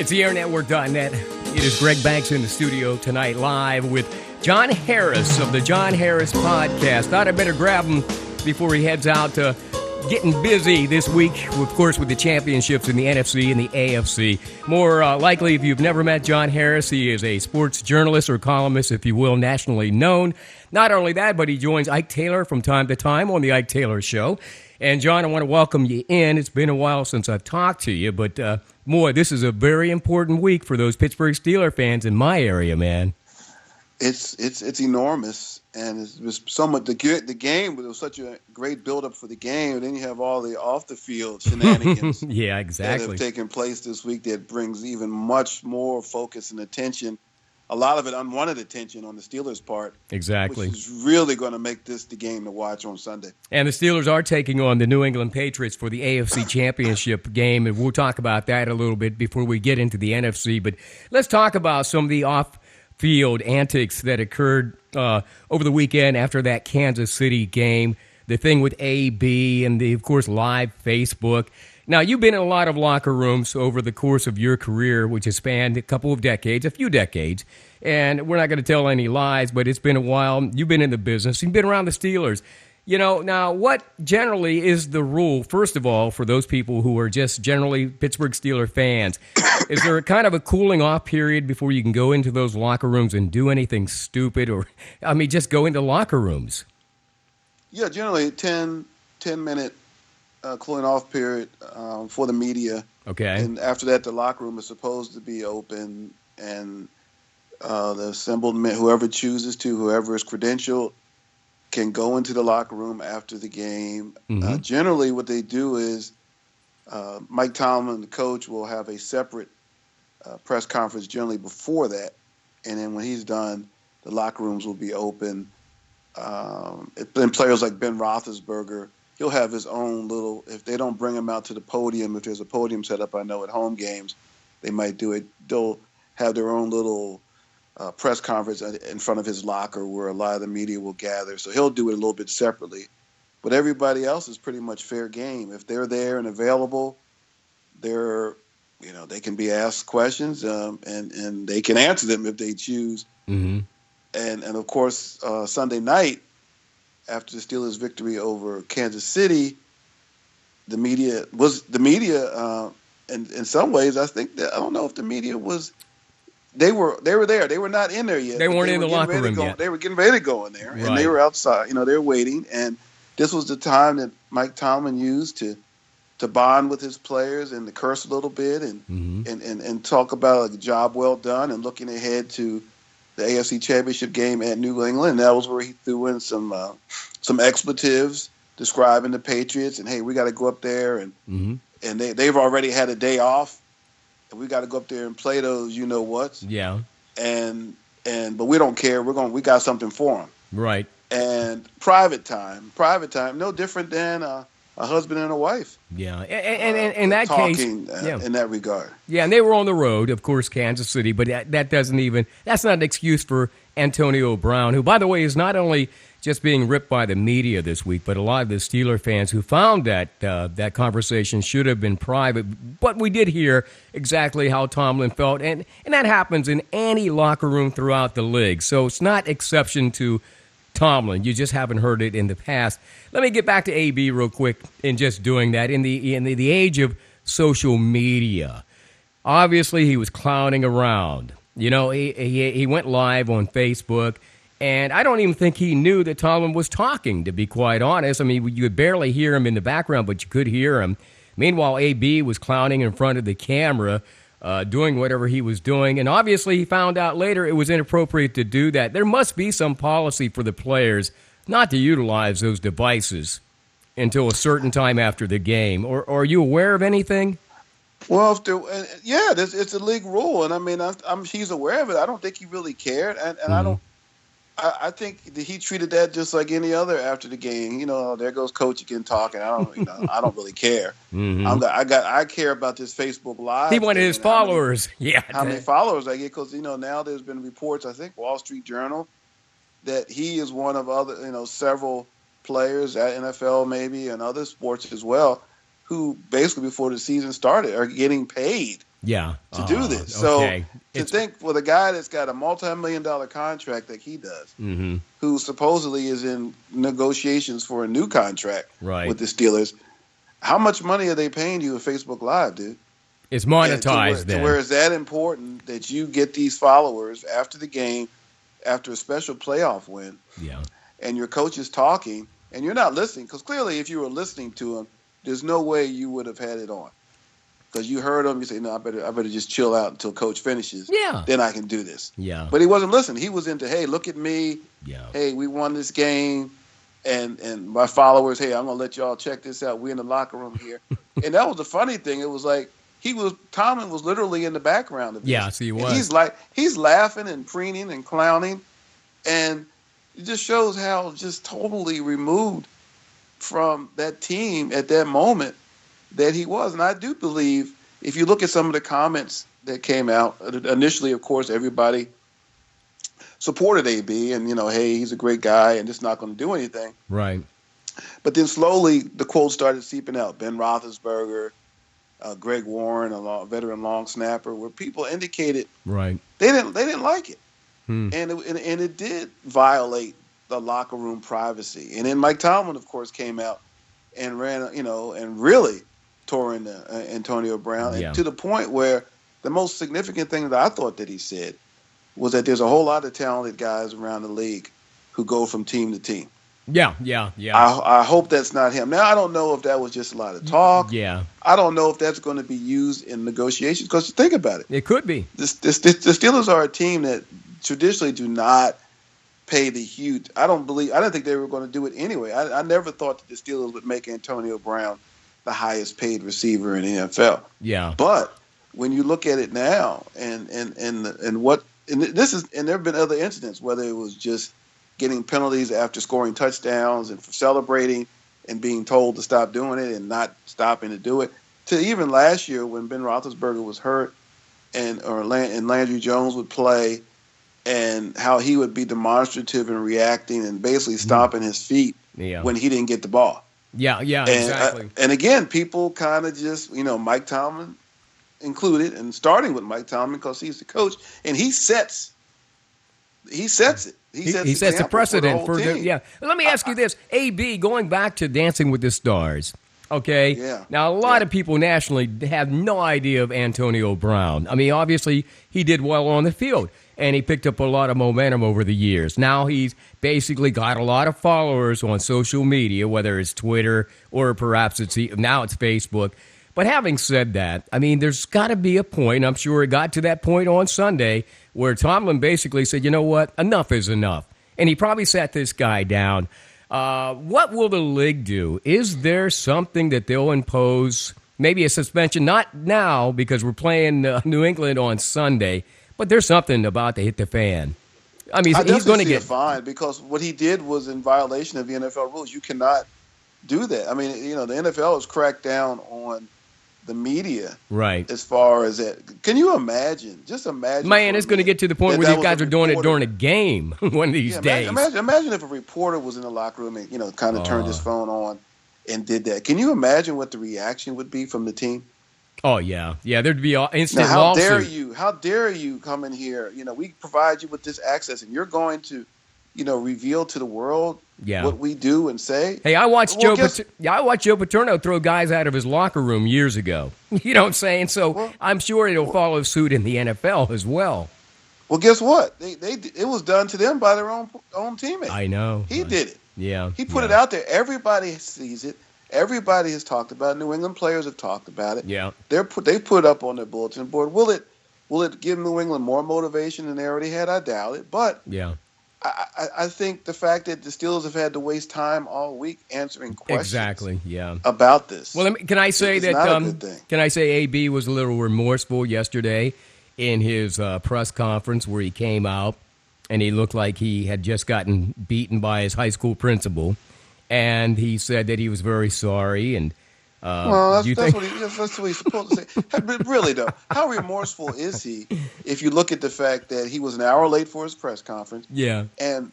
It's theairnetwork.net. It is Greg Banks in the studio tonight live with John Harris of the John Harris Podcast. Thought I better grab him before he heads out to getting busy this week, of course, with the championships in the NFC and the AFC. More likely, if you've never met John Harris, he is a sports journalist or columnist, if you will, nationally known. Not only that, but he joins Ike Taylor from time to time on the Ike Taylor Show. And, John, I want to welcome you in. It's been a while since I've talked to you, but, boy, this is a very important week for those Pittsburgh Steelers fans in my area, man. It's enormous, and it was so much. The game was such a great buildup for the game, and then you have all the off the field shenanigans. Yeah, exactly. That have taken place this week that brings even much more focus and attention. A lot of it unwanted attention on the Steelers' part. Exactly. Which is really going to make this the game to watch on Sunday. And the Steelers are taking on the New England Patriots for the AFC Championship game, and we'll talk about that a little bit before we get into the NFC. But let's talk about some of the off-field antics that occurred over the weekend after that Kansas City game, the thing with AB and, of course, live Facebook. Now, you've been in a lot of locker rooms over the course of your career, which has spanned a couple of decades, a few decades, and we're not going to tell any lies, but it's been a while. You've been in the business. You've been around the Steelers. You know, now, what generally is the rule, first of all, for those people who are just generally Pittsburgh Steelers fans? Is there a kind of a cooling-off period before you can go into those locker rooms and do anything stupid or, just go into locker rooms? Yeah, generally 10-minute cooling off period for the media. Okay. And after that, the locker room is supposed to be open, and the assembled men, whoever chooses to, whoever is credentialed, can go into the locker room after the game. Mm-hmm. Generally, what they do is Mike Tomlin, the coach, will have a separate press conference generally before that, and then when he's done, the locker rooms will be open. And players like Ben Roethlisberger, he'll have his own little, if they don't bring him out to the podium, if there's a podium set up, I know at home games, they might do it. They'll have their own little press conference in front of his locker where a lot of the media will gather. So he'll do it a little bit separately. But everybody else is pretty much fair game. If they're there and available, they can be asked questions and they can answer them if they choose. Mm-hmm. And of course, Sunday night, after the Steelers' victory over Kansas City, the media, in some ways, I don't know if the media was. They were there. They were not in there yet. They weren't in the locker room yet. They were getting ready to go in there, right. And they were outside. They were waiting, and this was the time that Mike Tomlin used to bond with his players and to curse a little bit and mm-hmm. and talk about a job well done and looking ahead to the AFC Championship game at New England. And that was where he threw in some expletives describing the Patriots and, hey, we got to go up there and mm-hmm. and they've already had a day off, and we got to go up there and play those you-know-whats. Yeah. But we don't care. We got something for them. Right. And private time, no different than a husband and a wife. Yeah, and in that talking, case, yeah. In that regard. Yeah, and they were on the road, of course, Kansas City, but that's not an excuse for Antonio Brown, who, by the way, is not only just being ripped by the media this week, but a lot of the Steeler fans who found that conversation should have been private. But we did hear exactly how Tomlin felt, and that happens in any locker room throughout the league. So it's not exception to Tomlin. You just haven't heard it in the past. Let me get back to AB real quick in just doing that. In the age of social media, obviously he was clowning around. He went live on Facebook, and I don't even think he knew that Tomlin was talking, to be quite honest. You could barely hear him in the background, but you could hear him. Meanwhile, AB was clowning in front of the camera, doing whatever he was doing. And obviously he found out later it was inappropriate to do that. There must be some policy for the players not to utilize those devices until a certain time after the game. Or are you aware of anything? Well, it's a league rule. And he's aware of it. I don't think he really cared. And mm-hmm. I think that he treated that just like any other after the game. There goes coach again talking. I don't really care. Mm-hmm. I care about this Facebook Live. He wanted his followers. How many followers I get? Because now there's been reports. I think Wall Street Journal that he is one of other several players at NFL maybe and other sports as well who basically before the season started are getting paid to do this. Okay. So to think for the guy that's got a multi-million-dollar contract like he does, who supposedly is in negotiations for a new contract with the Steelers, how much money are they paying you with Facebook Live, dude? It's monetized then. To where it's that important that you get these followers after the game, after a special playoff win, and your coach is talking, and you're not listening, because clearly if you were listening to him, there's no way you would have had it on. Because you heard him, you say, no, I better just chill out until coach finishes. Then I can do this. But he wasn't listening. He was into, hey, look at me. Hey, we won this game. And my followers, hey, I'm going to let y'all check this out. We're in the locker room here. And that was the funny thing. It was like, Tomlin was literally in the background of this. So he was. And he's laughing and preening and clowning. And it just shows how just totally removed from that team at that moment that he was. And I do believe, if you look at some of the comments that came out, initially, of course, everybody supported AB and, hey, he's a great guy and just not going to do anything. Right. But then slowly the quotes started seeping out. Ben Roethlisberger, Greg Warren, a veteran long snapper, where people indicated they didn't like it. And it did violate the locker room privacy. And then Mike Tomlin, of course, came out and ran, and really tore into Antonio Brown, and to the point where the most significant thing that I thought that he said was that there's a whole lot of talented guys around the league who go from team to team. I hope that's not him. Now, I don't know if that was just a lot of talk. I don't know if that's going to be used in negotiations, because think about it. It could be. The Steelers are a team that traditionally do not pay the huge. I didn't think they were going to do it anyway. I never thought that the Steelers would make Antonio Brown the highest paid receiver in the NFL. But when you look at it now, and there have been other incidents, whether it was just getting penalties after scoring touchdowns and for celebrating and being told to stop doing it and not stopping to do it, to even last year when Ben Roethlisberger was hurt and Landry Jones would play, and how he would be demonstrative and reacting and basically stomping his feet when he didn't get the ball. Exactly. And again, people kind of just, Mike Tomlin included, and starting with Mike Tomlin because he's the coach, and he sets it. He sets the precedent for the team. Let me ask you this, AB, going back to Dancing with the Stars. Okay. Now, a lot of people nationally have no idea of Antonio Brown. I mean, obviously, he did well on the field, and he picked up a lot of momentum over the years. Now he's basically got a lot of followers on social media, whether it's Twitter or perhaps now it's Facebook. But having said that, I mean, there's got to be a point, I'm sure it got to that point on Sunday, where Tomlin basically said, you know what, enough is enough. And he probably sat this guy down. What will the league do? Is there something that they'll impose, maybe a suspension, not now because we're playing New England on Sunday, but there's something about to hit the fan. I mean, he's going to get fined because what he did was in violation of the NFL rules. You cannot do that. I mean, the NFL has cracked down on the media, as far as that. Can you imagine? Just imagine. Man, it's going to get to the point where these guys are doing it during a game one of these days. Imagine if a reporter was in the locker room and kind of turned his phone on and did that. Can you imagine what the reaction would be from the team? Oh yeah, there'd be instant now, lawsuit. How dare you come in here? We provide you with this access, and you're going to, reveal to the world what we do and say. Hey, I watched Joe Paterno throw guys out of his locker room years ago. You know what I'm saying? So I'm sure it'll follow suit in the NFL as well. Well, guess what? It was done to them by their own teammates. I know. He did it. Yeah. He put it out there. Everybody sees it. Everybody has talked about it. New England players have talked about it. Yeah. They put up on their bulletin board. Will it give New England more motivation than they already had? I doubt it. But I think the fact that the Steelers have had to waste time all week answering questions about this. Well, can I say that can I say AB was a little remorseful yesterday in his press conference where he came out and he looked like he had just gotten beaten by his high school principal. And he said that he was very sorry. And that's what he's supposed to say. But really, though, how remorseful is he if you look at the fact that he was an hour late for his press conference? Yeah. And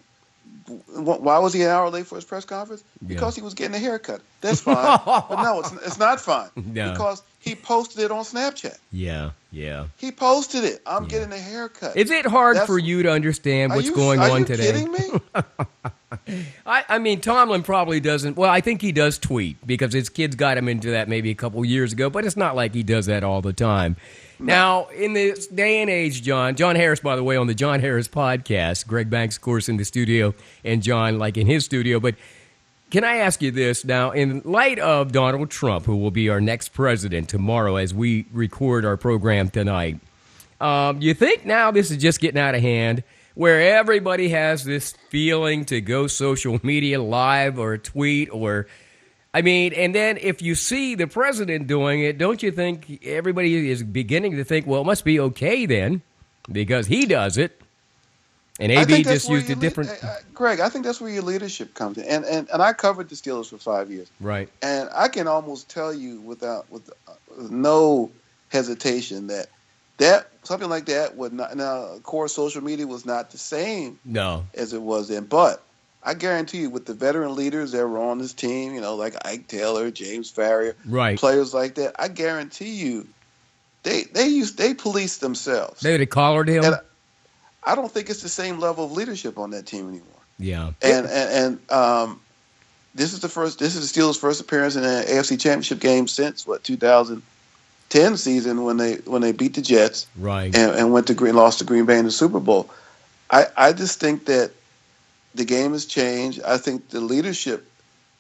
Why was he an hour late for his press conference? Because he was getting a haircut. That's fine. But no, it's not fine. No. Because he posted it on Snapchat. Yeah. He posted it. I'm getting a haircut. Is it hard for you to understand what's going on today? Are you kidding me? I mean, Tomlin probably doesn't. Well, I think he does tweet because his kids got him into that maybe a couple years ago, but it's not like he does that all the time. No. Now, in this day and age, John Harris, by the way, on the John Harris podcast, Greg Banks, of course, in the studio, and John, like in his studio. But can I ask you this now, in light of Donald Trump, who will be our next president tomorrow as we record our program tonight, you think now this is just getting out of hand, where everybody has this feeling to go social media live or tweet or... I mean, and then if you see the president doing it, don't you think everybody is beginning to think, well, it must be okay then, because he does it, and AB just used a different... Greg, I think that's where your leadership comes in. And I covered the Steelers for 5 years. Right. And I can almost tell you with no hesitation that something like that would not... Now, of course, social media was not the same as it was then, but... I guarantee you, with the veteran leaders that were on this team, like Ike Taylor, James Farrior, players like that, I guarantee you, they police themselves. They would have collared him. And I don't think it's the same level of leadership on that team anymore. Yeah. And this is the Steelers' first appearance in an AFC Championship game since 2010 season when they beat the Jets, right, and lost to Green Bay in the Super Bowl. I just think that the game has changed. I think the leadership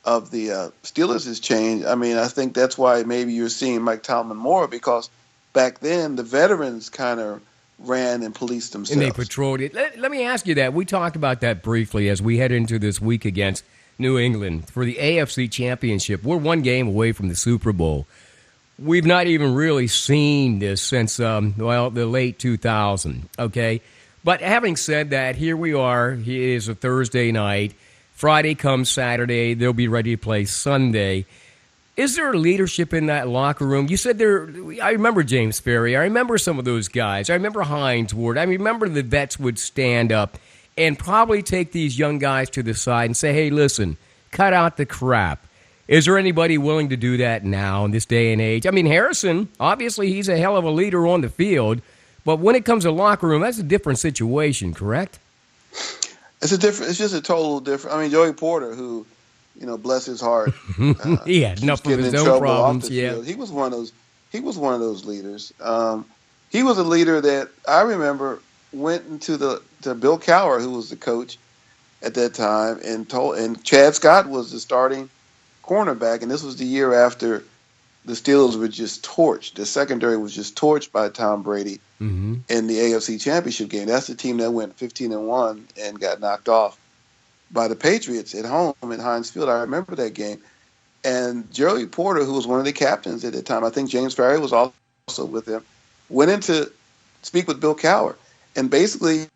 of the Steelers has changed. I mean, I think that's why maybe you're seeing Mike Tomlin more, because back then the veterans kind of ran and policed themselves. And they patrolled it. Let me ask you that. We talked about that briefly as we head into this week against New England for the AFC Championship. We're one game away from the Super Bowl. We've not even really seen this since, the late 2000, okay? But having said that, here we are. It is a Thursday night. Friday comes Saturday. They'll be ready to play Sunday. Is there leadership in that locker room? You said there. I remember James Farrior. I remember some of those guys. I remember Hines Ward. I remember the vets would stand up and probably take these young guys to the side and say, hey, listen, cut out the crap. Is there anybody willing to do that now in this day and age? I mean, Harrison, obviously he's a hell of a leader on the field. But when it comes to locker room, that's a different situation, correct? It's just a total different. I mean, Joey Porter, who, bless his heart, he had enough of his own problems. Yeah, he was one of those. He was one of those leaders. He was a leader that I remember went into to Bill Cowher, who was the coach at that time, and Chad Scott was the starting cornerback, and this was the year after the Steelers were just torched. The secondary was just torched by Tom Brady in the AFC Championship game. That's the team that went 15-1 and got knocked off by the Patriots at home at Heinz Field. I remember that game. And Joey Porter, who was one of the captains at the time, I think James Farrior was also with him, went in to speak with Bill Cowher. And basically,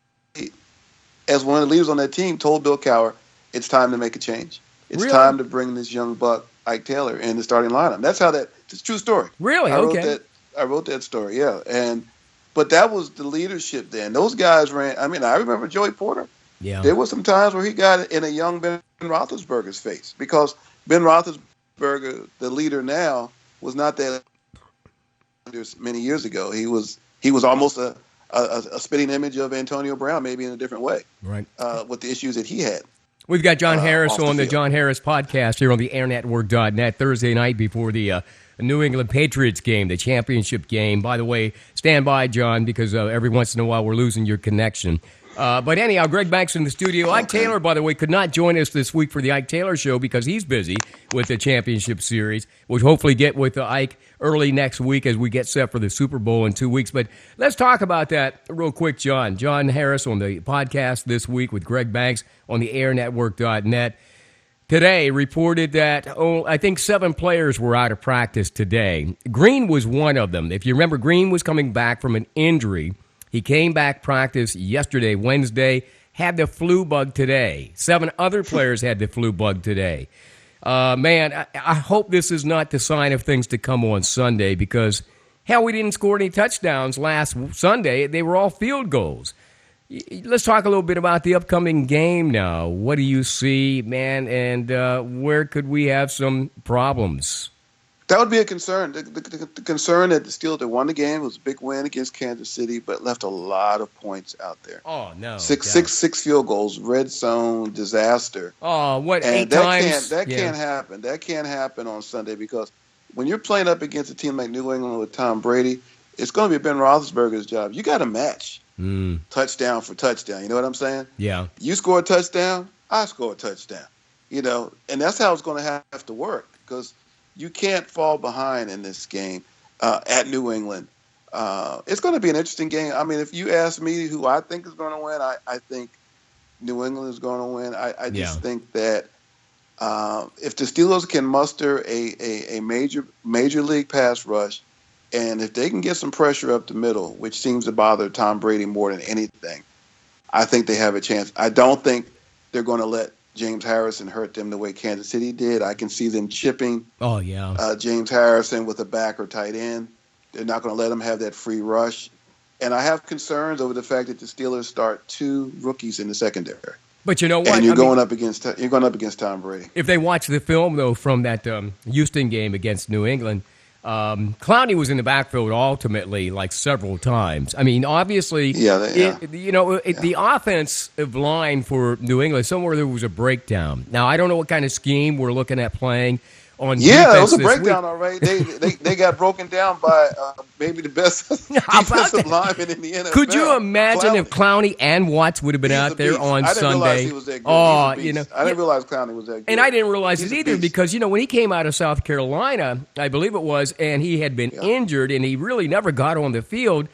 as one of the leaders on that team, told Bill Cowher, it's time to make a change. It's time to bring this young buck, Ike Taylor, in the starting lineup. That's how it's a true story. Really? I wrote that story, yeah. But that was the leadership then. Those guys ran. I mean, I remember Joey Porter. Yeah. There were some times where he got in a young Ben Roethlisberger's face, because Ben Roethlisberger, the leader now, was not that many years ago. He was almost a spitting image of Antonio Brown, maybe in a different way, right? With the issues that he had. We've got John Harris on the John Harris podcast here on the airnetwork.net Thursday night before the New England Patriots game, the championship game. By the way, stand by, John, because every once in a while we're losing your connection. But anyhow, Greg Banks in the studio. Ike Taylor, by the way, could not join us this week for the Ike Taylor Show because he's busy with the championship series. We'll hopefully get with Ike early next week as we get set for the Super Bowl in 2 weeks. But let's talk about that real quick, John. John Harris on the podcast this week with Greg Banks on the airnetwork.net. Today reported that, I think 7 players were out of practice today. Green was one of them. If you remember, Green was coming back from an injury. He came back practice yesterday, Wednesday, had the flu bug today. 7 other players had the flu bug today. Man, I hope this is not the sign of things to come on Sunday because, hell, we didn't score any touchdowns last Sunday. They were all field goals. Let's talk a little bit about the upcoming game now. What do you see, man, and where could we have some problems? That would be a concern. The concern that the Steelers that won the game was a big win against Kansas City, but left a lot of points out there. Oh no, six field goals, red zone disaster. Oh, what? And 8 times? Can't happen. That can't happen on Sunday because when you're playing up against a team like New England with Tom Brady, it's going to be Ben Roethlisberger's job. You got to match touchdown for touchdown. You know what I'm saying? Yeah. You score a touchdown, I score a touchdown. And that's how it's going to have to work because you can't fall behind in this game at New England. It's going to be an interesting game. I mean, if you ask me who I think is going to win, I think New England is going to win. I just think that if the Steelers can muster a major league pass rush, and if they can get some pressure up the middle, which seems to bother Tom Brady more than anything, I think they have a chance. I don't think they're going to let James Harrison hurt them the way Kansas City did. I can see them chipping James Harrison with a back or tight end. They're not going to let him have that free rush. And I have concerns over the fact that the Steelers start 2 rookies in the secondary. But you know what? And you're going up against Tom Brady. If they watch the film, though, from that Houston game against New England, Clowney was in the backfield ultimately like several times. I mean, obviously, the offensive line for New England, somewhere there was a breakdown. Now, I don't know what kind of scheme we're looking at playing on defense. Yeah, it was a this breakdown, week. all right. They got broken down by maybe the best defensive lineman in the NFL. Could you imagine if Clowney and Watts would have been out there on Sunday? I didn't realize he was that good. I didn't realize Clowney was that good. And I didn't realize it either because, when he came out of South Carolina, I believe it was, and he had been injured and he really never got on the field.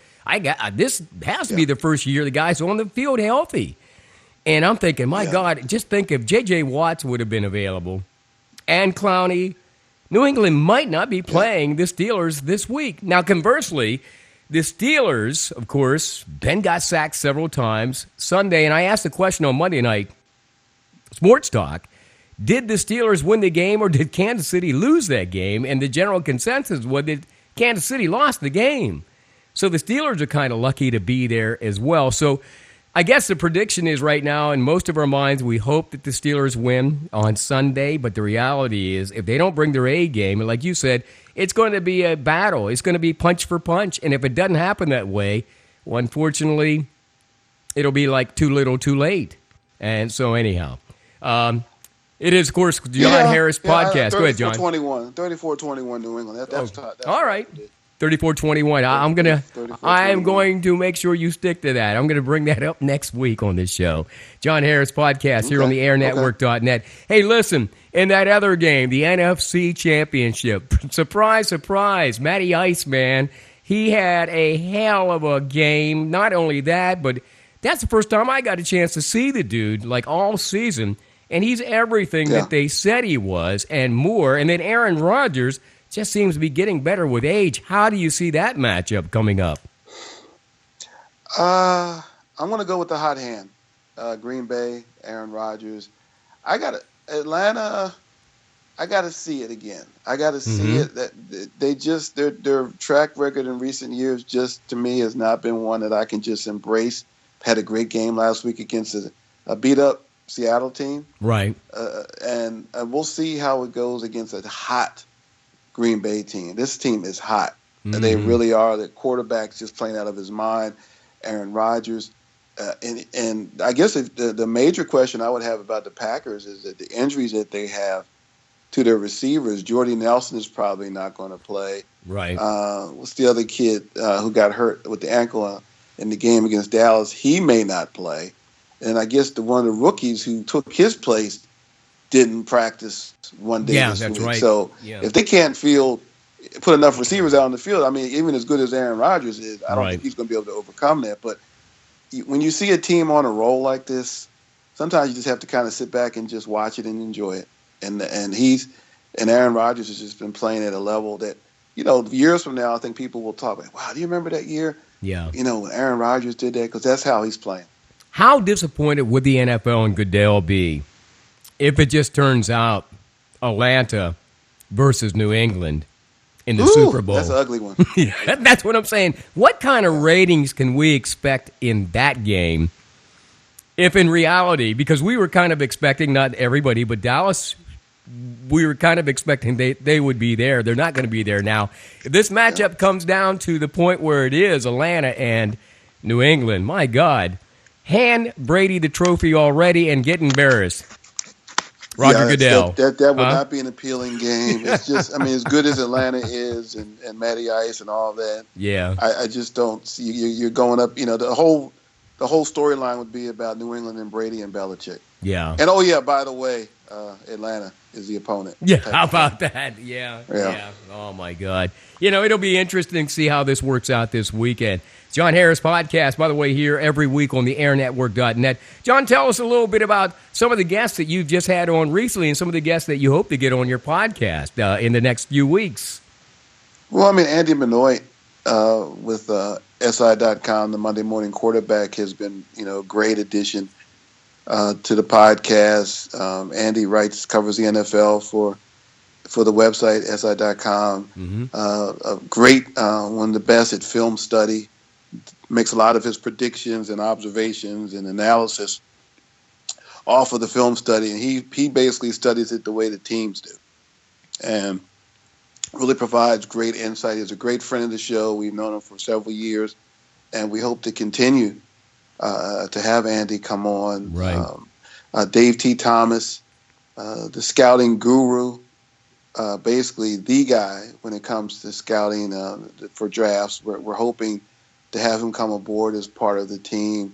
This has to be the first year the guy's on the field healthy. And I'm thinking, my God, just think if J.J. Watts would have been available and Clowney, New England might not be playing the Steelers this week. Now, conversely, the Steelers, of course, Ben got sacked several times Sunday, and I asked the question on Monday Night Sports Talk, did the Steelers win the game or did Kansas City lose that game? And the general consensus was that Kansas City lost the game. So the Steelers are kind of lucky to be there as well. So I guess the prediction is right now, in most of our minds, we hope that the Steelers win on Sunday. But the reality is, if they don't bring their A game, and like you said, it's going to be a battle. It's going to be punch for punch. And if it doesn't happen that way, well, unfortunately, it'll be like too little, too late. And so anyhow, it is, of course, John Harris podcast. Go ahead, John. 34-21 New England. That's all right. 34-21. I am going to make sure you stick to that. I'm going to bring that up next week on this show. John Harris podcast here on the airnetwork.net. Hey, listen, in that other game, the NFC Championship, surprise, surprise, Matty Ice, man, he had a hell of a game. Not only that, but that's the first time I got a chance to see the dude like all season, and he's everything that they said he was and more. And then Aaron Rodgers just seems to be getting better with age. How do you see that matchup coming up? I'm going to go with the hot hand. Green Bay, Aaron Rodgers. Atlanta, I got to see it again. I got to see it. That their track record in recent years just, to me, has not been one that I can just embrace. Had a great game last week against a beat-up Seattle team. Right. And we'll see how it goes against a hot Green Bay team. This team is hot. They really are. The quarterback's just playing out of his mind. Aaron Rodgers. And I guess if the major question I would have about the Packers is that the injuries that they have to their receivers, Jordy Nelson is probably not going to play. Right. What's the other kid who got hurt with the ankle in the game against Dallas? He may not play. And I guess one of the rookies who took his place didn't practice one day this week. Right. So if they can't put enough receivers out on the field, I mean, even as good as Aaron Rodgers is, I don't think he's going to be able to overcome that. But when you see a team on a roll like this, sometimes you just have to kind of sit back and just watch it and enjoy it. And Aaron Rodgers has just been playing at a level that, years from now, I think people will talk about, wow, do you remember that year? Yeah. When Aaron Rodgers did that? Because that's how he's playing. How disappointed would the NFL and Goodell be if it just turns out Atlanta versus New England in the Super Bowl? That's an ugly one. That's what I'm saying. What kind of ratings can we expect in that game if in reality, because we were kind of expecting, not everybody, but Dallas, we were kind of expecting they would be there. They're not going to be there now. If this matchup comes down to the point where it is Atlanta and New England, my God, hand Brady the trophy already and get embarrassed. Roger Goodell. That would not be an appealing game. It's just, I mean, as good as Atlanta is and Matty Ice and all that, yeah, I just don't see you're going up. The whole storyline would be about New England and Brady and Belichick. Yeah. And by the way, Atlanta is the opponent. Yeah, how about that? Yeah. Oh my God. It'll be interesting to see how this works out this weekend. John Harris Podcast, by the way, here every week on the airnetwork.net. John, tell us a little bit about some of the guests that you've just had on recently and some of the guests that you hope to get on your podcast in the next few weeks. Well, I mean, Andy Benoit with SI.com, the Monday Morning Quarterback, has been, a great addition to the podcast. Andy covers the NFL for the website, SI.com. Mm-hmm. A great, one of the best at film study. Makes a lot of his predictions and observations and analysis off of the film study, and he basically studies it the way the teams do, and really provides great insight. He's a great friend of the show. We've known him for several years, and we hope to continue to have Andy come on. Right. Dave T. Thomas, the scouting guru, basically the guy when it comes to scouting for drafts. We're hoping to have him come aboard as part of the team.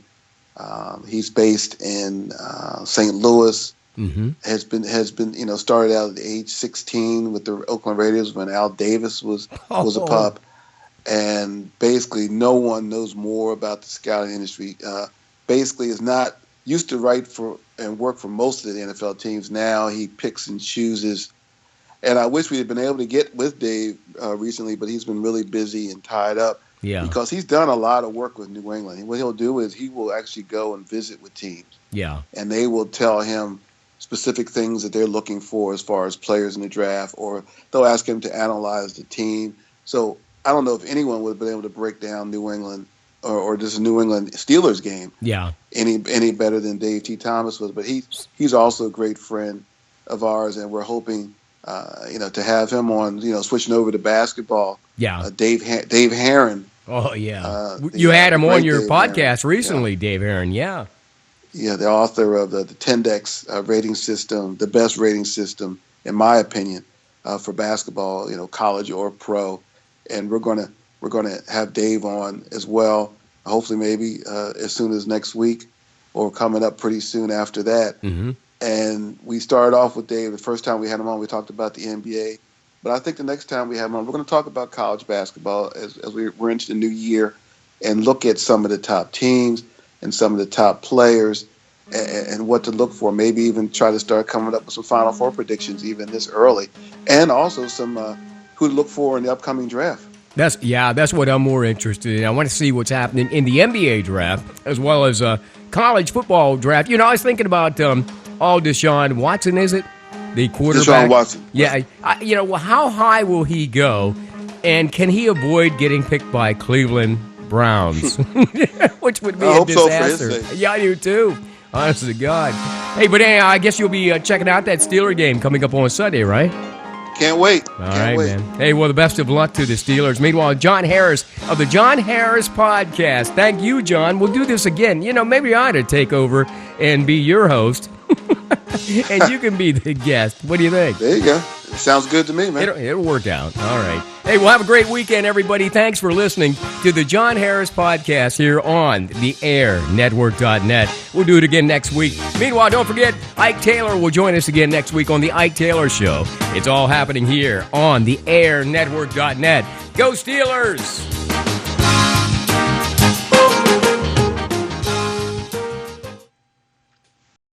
He's based in St. Louis. Mm-hmm. Has been started out at age 16 with the Oakland Raiders when Al Davis was a pup, and basically no one knows more about the scouting industry. Basically, is not used to write for and work for most of the NFL teams. Now he picks and chooses. And I wish we had been able to get with Dave recently, but he's been really busy and tied up. Yeah. Because he's done a lot of work with New England. What he'll do is he will actually go and visit with teams. Yeah. And they will tell him specific things that they're looking for as far as players in the draft, or they'll ask him to analyze the team. So I don't know if anyone would have been able to break down New England or just a New England Steelers game any better than Dave T. Thomas was. But he's also a great friend of ours, and we're hoping to have him on, switching over to basketball. Yeah. Dave Herron. Oh, yeah. You had him on your podcast recently, Dave Herron. Yeah. Yeah, the author of the Tendex rating system, the best rating system, in my opinion, for basketball, college or pro. And we're gonna have Dave on as well. Hopefully, maybe as soon as next week, or coming up pretty soon after that. Mm-hmm. And we started off with Dave. The first time we had him on, we talked about the NBA. But I think the next time we have him on, we're going to talk about college basketball as we're into the new year, and look at some of the top teams and some of the top players and what to look for. Maybe even try to start coming up with some Final Four predictions even this early, and also some who to look for in the upcoming draft. That's what I'm more interested in. I want to see what's happening in the NBA draft as well as college football draft. I was thinking about Deshaun Watson, is it? The quarterback. Deshaun Watson. Yeah. How high will he go? And can he avoid getting picked by Cleveland Browns? Which would be a disaster. So for his sake. Yeah, I do too. Honest to God. Hey, but I guess you'll be checking out that Steeler game coming up on Sunday, right? Can't wait. All right, man. Hey, well, the best of luck to the Steelers. Meanwhile, John Harris of the John Harris Podcast. Thank you, John. We'll do this again. Maybe I ought to take over and be your host. And you can be the guest. What do you think? There you go. Sounds good to me, man. It'll work out. All right. Hey, well, have a great weekend, everybody. Thanks for listening to the John Harris Podcast here on the AirNetwork.net. We'll do it again next week. Meanwhile, don't forget, Ike Taylor will join us again next week on the Ike Taylor Show. It's all happening here on the AirNetwork.net. Go Steelers!